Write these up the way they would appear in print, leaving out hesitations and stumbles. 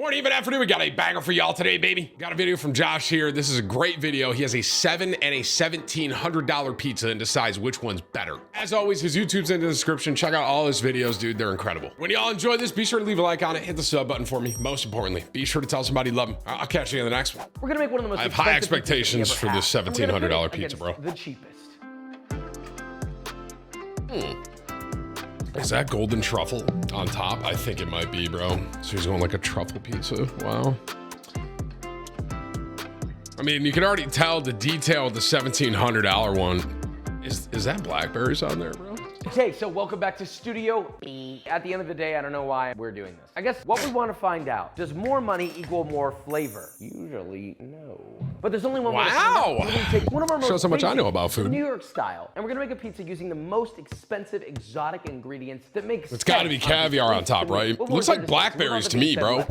Morning, even afternoon. We got a banger for y'all today, baby. Got a video from Josh here. This is a great video. He has a $7 and a $1,700 pizza and decides which one's better. As always, his YouTube's in the description. Check out all his videos, dude. They're incredible. When y'all enjoy this, be sure to leave a like on it. Hit the sub button for me. Most importantly, be sure to tell somebody you love them. I'll catch you in the next one. We're gonna make one of the most. I have high expectations for this $1,700 pizza, bro. The cheapest. Is that golden truffle on top? I think it might be, bro. So he's going like a truffle pizza. Wow. I mean, you can already tell the detail of the $1,700 one. Is that blackberries on there, bro? Okay, so welcome back to Studio E. At the end of the day, I don't know why we're doing this. I guess what we want to find out, does more money equal more flavor? Usually, no. But there's only one way to find out. We're gonna take one of our most Shows how much I know about food. New York style, and we're gonna make a pizza using the most expensive exotic ingredients that makes It's got to be caviar on top, right? Looks like blackberries to me, bro.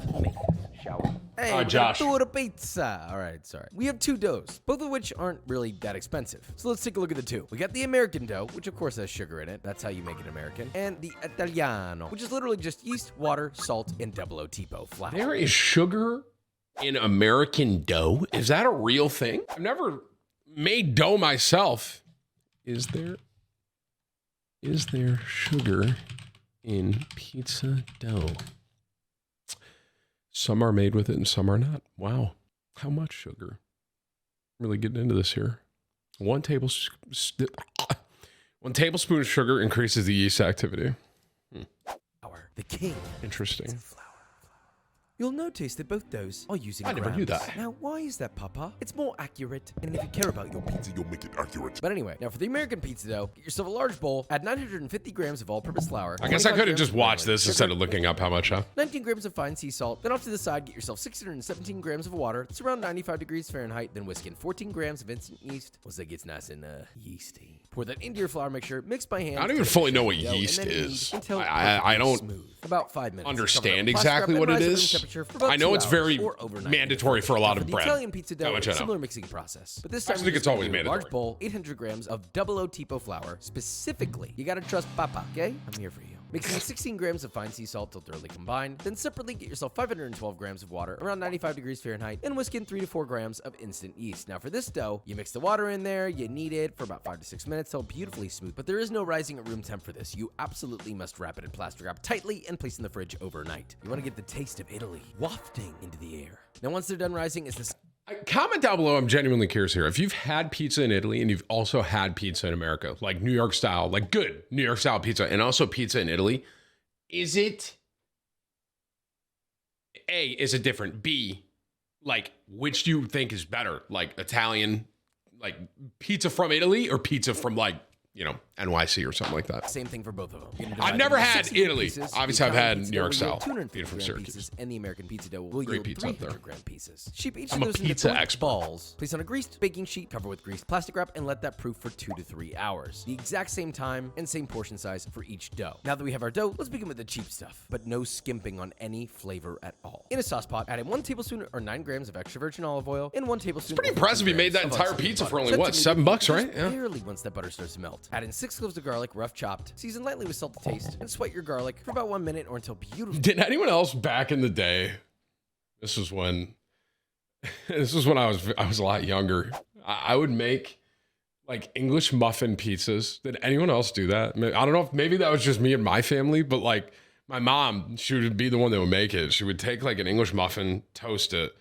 Shall we? Hey, Josh. do a pizza. All right, sorry. We have two doughs, both of which aren't really that expensive. So let's take a look at the two. We got the American dough, which of course has sugar in it. That's how you make it American. And the Italiano, which is literally just yeast, water, salt, and double O tipo flour. There is sugar in American dough? Is that a real thing? I've never made dough myself. Is there sugar in pizza dough? Some are made with it and some are not. Wow. How much sugar? Really getting into this here. One tablespoon of sugar increases the yeast activity. The king. Interesting. You'll notice that both doughs are using I never knew grams. that. Now, why is that, Papa? It's more accurate, and if you care about your pizza, you'll make it accurate. But anyway, now for the American pizza dough, get yourself a large bowl, add 950 grams of all-purpose flour. I guess I 25 could have grams just of watched vanilla this sugar, instead of looking up how much, huh? 19 grams of fine sea salt. Then off to the side, get yourself 617 grams of water. It's around 95 degrees Fahrenheit. Then whisk in 14 grams of instant yeast. Once that gets nice and yeasty, pour that into your flour mixture. Mix by hand. I don't even fully know what yeast is. I don't smooth. About 5 minutes. understand exactly what it is. I know it's very mandatory for a lot of the bread. Italian pizza dough How much I is a know. similar mixing process, but this time I think it's always a mandatory. large bowl, 800 grams of double O tipo flour. Specifically, you gotta trust Papa, okay? I'm here for you. Mix in 16 grams of fine sea salt till thoroughly combined. Then separately get yourself 512 grams of water, around 95 degrees Fahrenheit, and whisk in 3 to 4 grams of instant yeast. Now for this dough, you mix the water in there, you knead it for about 5 to 6 minutes till beautifully smooth, but there is no rising at room temp for this. You absolutely must wrap it in plastic wrap tightly and place in the fridge overnight. You wanna get the taste of Italy wafting into the air. Now once they're done rising, is this Comment down below. I'm genuinely curious here. If you've had pizza in Italy and you've also had pizza in America, like New York style, like good New York style pizza, and also pizza in Italy, is it A, is it different? B, like, which do you think is better? Like Italian, like pizza from Italy or pizza from like, you know, NYC or something like that? same thing for both of them. I've never had Italy. Pieces. Obviously, I've had New York style. 250 Pizza from gram Syracuse. pieces, and the American pizza dough will Great yield pizza up there. 300 gram pieces. Shape each I'm of a those into pizza cork expert. balls. Place on a greased baking sheet, cover with greased plastic wrap, and let that proof for 2 to 3 hours. The exact same time and same portion size for each dough. Now that we have our dough, let's begin with the cheap stuff, but no skimping on any flavor at all. In a sauce pot, add in 1 tablespoon or 9 grams of extra virgin olive oil and 1 tablespoon. Pretty or impressive. 15 You made that grams of entire unsweetened pizza for butter. only Set what, to $7, medium right? just Yeah. barely once that butter starts to melt. Add in 6 cloves of garlic, rough chopped. Season lightly with salt to taste, and sweat your garlic for about 1 minute or until beautiful. Did anyone else back in the day? This was when I was a lot younger. I would make like English muffin pizzas. Did anyone else do that? I don't know if maybe that was just me and my family, but like my mom, she would be the one that would make it. She would take like an English muffin, toast it,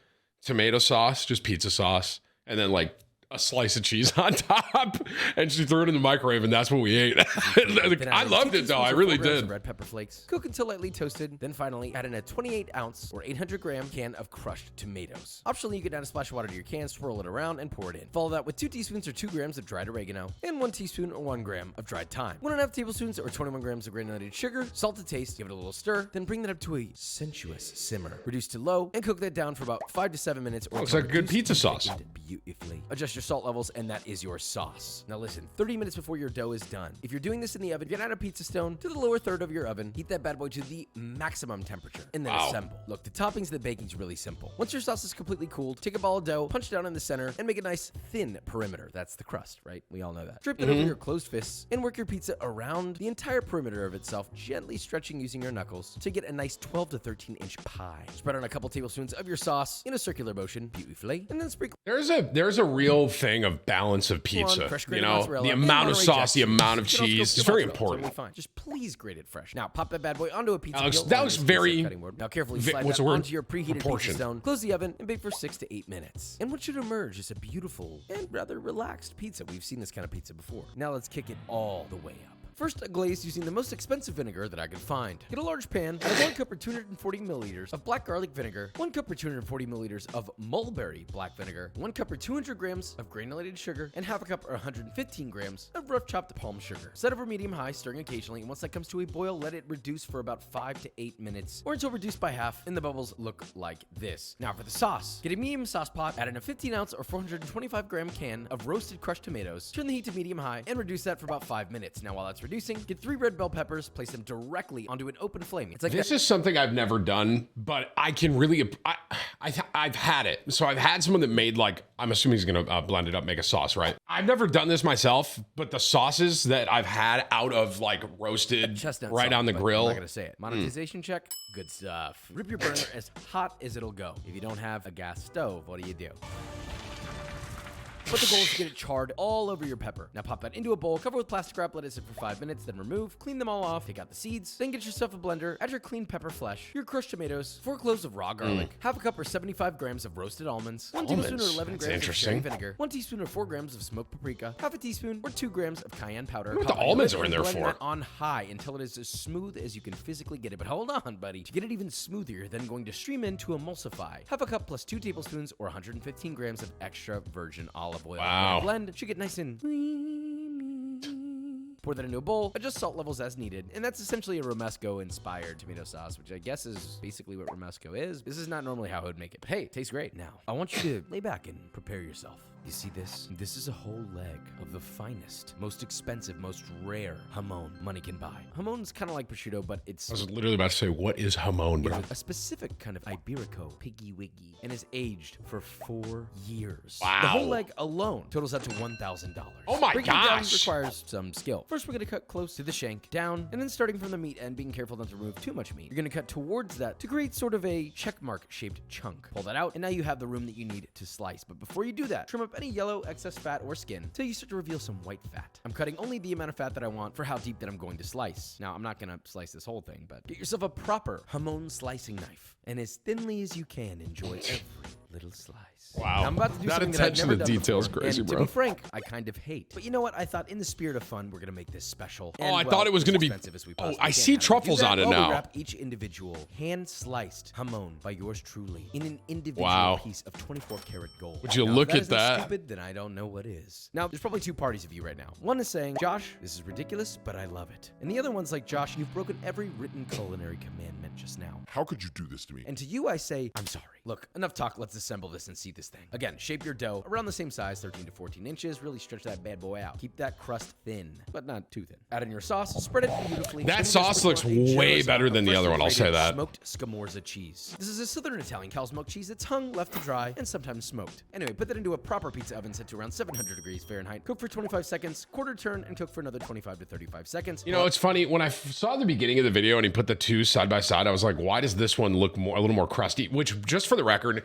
tomato sauce, just pizza sauce, and then like a slice of cheese on top, and she threw it in the microwave, and that's what we ate. I loved it though. I really did. Red pepper flakes. Cook until lightly toasted. Then finally add in a 28-ounce or 800-gram can of crushed tomatoes. Optionally, you can add a splash of water to your can, swirl it around, and pour it in. Follow that with 2 teaspoons or 2 grams of dried oregano and 1 teaspoon or 1 gram of dried thyme. 1.5 tablespoons or 21 grams of granulated sugar. Salt to taste. Give it a little stir. Then bring that up to a sensuous simmer. Reduce to low and cook that down for about 5 to 7 minutes. Or Looks like a good pizza sauce. Beautifully. Adjust your salt levels, and that is your sauce. Now listen, 30 minutes before your dough is done. If you're doing this in the oven, get out a pizza stone to the lower third of your oven, heat that bad boy to the maximum temperature, and then assemble. Look, the toppings and the baking's really simple. Once your sauce is completely cooled, take a ball of dough, punch it down in the center, and make a nice thin perimeter. That's the crust, right? We all know that. Drip it over your closed fists, and work your pizza around the entire perimeter of itself, gently stretching using your knuckles to get a nice 12 to 13 inch pie. Spread on a couple tablespoons of your sauce in a circular motion, beautifully, and then sprinkle. There's a real thing of balance of pizza. You know, the amount of sauce, the amount of cheese. It's very important. Fine. Just please grate it fresh. Now pop that bad boy onto a pizza. That looks very. Now carefully slide that onto your preheated pizza stone. Close the oven and bake for 6 to 8 minutes. And what should emerge is a beautiful and rather relaxed pizza. We've seen this kind of pizza before. Now let's kick it all the way up. First, a glaze using the most expensive vinegar that I could find. Get a large pan, add 1 cup or 240 milliliters of black garlic vinegar, 1 cup or 240 milliliters of mulberry black vinegar, 1 cup or 200 grams of granulated sugar, and half a cup or 115 grams of rough chopped palm sugar. Set over medium-high, stirring occasionally, and once that comes to a boil, let it reduce for about 5 to 8 minutes, or until reduced by half, and the bubbles look like this. Now for the sauce, get a medium sauce pot, add in a 15-ounce or 425-gram can of roasted crushed tomatoes, turn the heat to medium-high, and reduce that for about 5 minutes. Now while that's reducing, get 3 red bell peppers, place them directly onto an open flame. It's like this is something I've never done, but I can really, I've had it. So I've had someone that made, like, I'm assuming he's gonna blend it up, make a sauce, right? I've never done this myself, but the sauces that I've had out of like roasted right on the grill. I'm not gonna say it. Monetization check, good stuff. Rip your burner as hot as it'll go. If you don't have a gas stove, what do you do? But the goal is to get it charred all over your pepper. Now pop that into a bowl, cover with plastic wrap, let it sit for 5 minutes, then remove, clean them all off, take out the seeds, then get yourself a blender, add your clean pepper flesh, your crushed tomatoes, 4 cloves of raw garlic, half a cup or 75 grams of roasted almonds, 1 tablespoon or 11 grams of cherry vinegar, 1 teaspoon or 4 grams of smoked paprika, half a teaspoon or 2 grams of cayenne powder. What the almonds are in there for? Blend that on high until it is as smooth as you can physically get it. But hold on, buddy. To get it even smoother, you're then going to stream in to emulsify. Half a cup plus 2 tablespoons or 115 grams of extra virgin olive oil. Wow. Blend should get nice and creamy. Pour that into a bowl, adjust salt levels as needed, and that's essentially a romesco-inspired tomato sauce, which I guess is basically what romesco is. This is not normally how I would make it, but hey, it tastes great. Now, I want you to lay back and prepare yourself. You see this? This is a whole leg of the finest, most expensive, most rare jamon money can buy. Jamon's kind of like prosciutto, but it's... I was literally about to say, what is jamon, bro? A specific kind of Iberico piggy wiggy, and is aged for 4 years. Wow. The whole leg alone totals out to $1,000. Oh my Breaking it down gosh. requires some skill. First, we're gonna cut close to the shank, down, and then starting from the meat end, being careful not to remove too much meat. You're gonna cut towards that to create sort of a checkmark shaped chunk. Pull that out, and now you have the room that you need to slice. But before you do that, trim up any yellow, excess fat, or skin till you start to reveal some white fat. I'm cutting only the amount of fat that I want for how deep that I'm going to slice. Now, I'm not gonna slice this whole thing, but get yourself a proper jamon slicing knife, and as thinly as you can, enjoy every little slice. Wow. Now, I'm about to do That something that I've attention never to done detail is before, crazy, and bro. to be frank, I kind of hate. But you know what? I thought in the spirit of fun, we're gonna make this special. Oh, And, I well, thought it was gonna as be- expensive as we Oh, possibly I can. see How do we do truffles that? on it Well, now. We wrap each individual hand-sliced jamon by yours truly in an individual Wow. piece of 24-karat gold. Would you Now, look if at isn't that? Stupid, then I don't know what is. Now, there's probably 2 parties of you right now. One is saying, Josh, this is ridiculous, but I love it. And the other one's like, Josh, you've broken every written culinary commandment just now. How could you do this to me? And to you, I say, I'm sorry. Look, enough talk. Let's assemble this and see this thing. Again, shape your dough around the same size, 13 to 14 inches. Really stretch that bad boy out. Keep that crust thin, but not too thin. Add in your sauce, spread it beautifully. That Then sauce sprinkle looks on a way generous better amount than of the other one, I'll say freshly that. smoked Scamorza cheese. This is a southern Italian cow smoked cheese that's hung, left to dry, and sometimes smoked. Anyway, put that into a proper pizza oven set to around 700 degrees Fahrenheit. Cook for 25 seconds, quarter turn, and cook for another 25 to 35 seconds. You know, it's funny, when I saw the beginning of the video and he put the 2 side by side, I was like, why does this one look a little more crusty? Which, just for the record,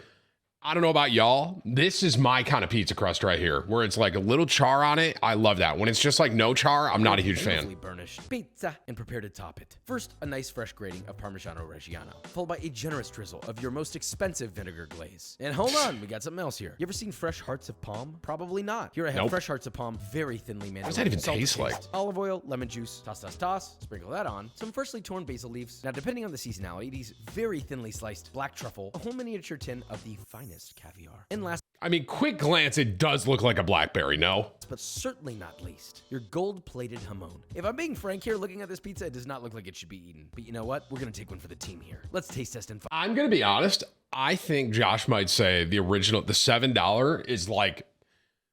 I don't know about y'all, this is my kind of pizza crust right here, where it's like a little char on it. I love that. When it's just like no char, I'm not a huge fan. Beautifully burnished pizza, and prepare to top it. First, a nice fresh grating of Parmigiano Reggiano, followed by a generous drizzle of your most expensive vinegar glaze. And hold on, we got something else here. You ever seen fresh hearts of palm? Probably not. Here I have Nope. fresh hearts of palm, very thinly mandarined. What does that even Salt to taste like? Olive oil, lemon juice, toss, sprinkle that on. Some freshly torn basil leaves. Now, depending on the seasonality, these very thinly sliced black truffle, a whole miniature tin of the finest caviar. And last, I mean, quick glance, it does look like a blackberry, no? but certainly not least, your gold-plated jamon. If I'm being frank here, looking at this pizza, it does not look like it should be eaten. But you know what? We're gonna take one for the team here. Let's taste test and find. I'm going to be honest. I think Josh might say the original, the $7 is like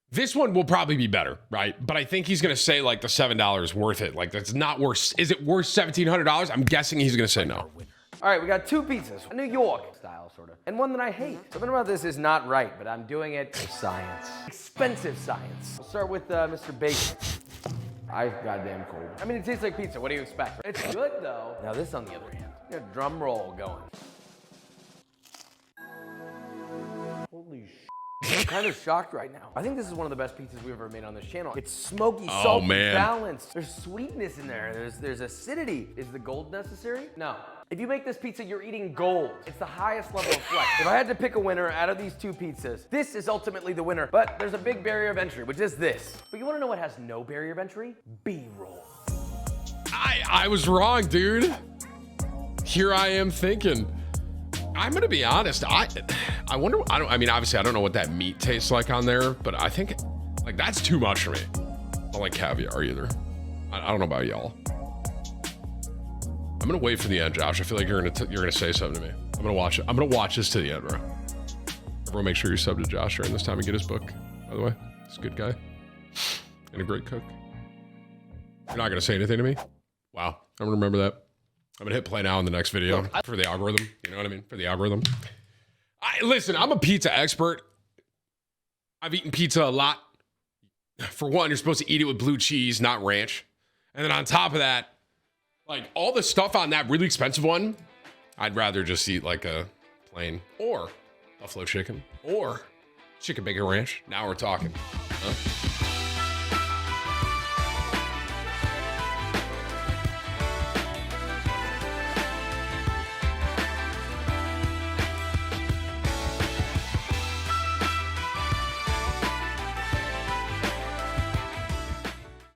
This one will probably be better, right? But I think he's gonna say like the $7 is worth it. Like that's not worth. Is it worth $1,700? I'm guessing he's gonna say no. All right, we got 2 pizzas, New York style sort of, and one that I hate. Something about this is not right, but I'm doing it for science. Expensive science. We'll start with Mr. Bacon. I goddamn cold. I mean, it tastes like pizza. What do you expect? It's good though. Now this, on the other hand, got a drum roll going. Holy shit. I'm kind of shocked right now. I think this is one of the best pizzas we've ever made on this channel. It's smoky, salty, balanced. There's sweetness in there. There's acidity. Is the gold necessary? No. If you make this pizza, you're eating gold. It's the highest level of flex. If I had to pick a winner out of these 2 pizzas, this is ultimately the winner. But there's a big barrier of entry, which is this. But you wanna know what has no barrier of entry? B-roll. I was wrong, dude. Here I am thinking. I'm gonna be honest. I wonder. I mean, obviously, I don't know what that meat tastes like on there, but I think like that's too much for me. I don't like caviar either. I don't know about y'all. I'm gonna wait for the end, Josh. I feel like you're gonna say something to me. I'm gonna watch it. I'm gonna watch this to the end, bro. Everyone, make sure you sub to Josh during this time and get his book. By the way, he's a good guy and a great cook. You're not gonna say anything to me? Wow. I'm gonna remember that. I'm gonna hit play now in the next video for the algorithm. You know what I mean? For the algorithm. Listen, I'm a pizza expert. I've eaten pizza a lot. For one, you're supposed to eat it with blue cheese, not ranch. And then on top of that, like all the stuff on that really expensive one, I'd rather just eat like a plain or buffalo chicken or chicken bacon ranch. Now we're talking. Huh?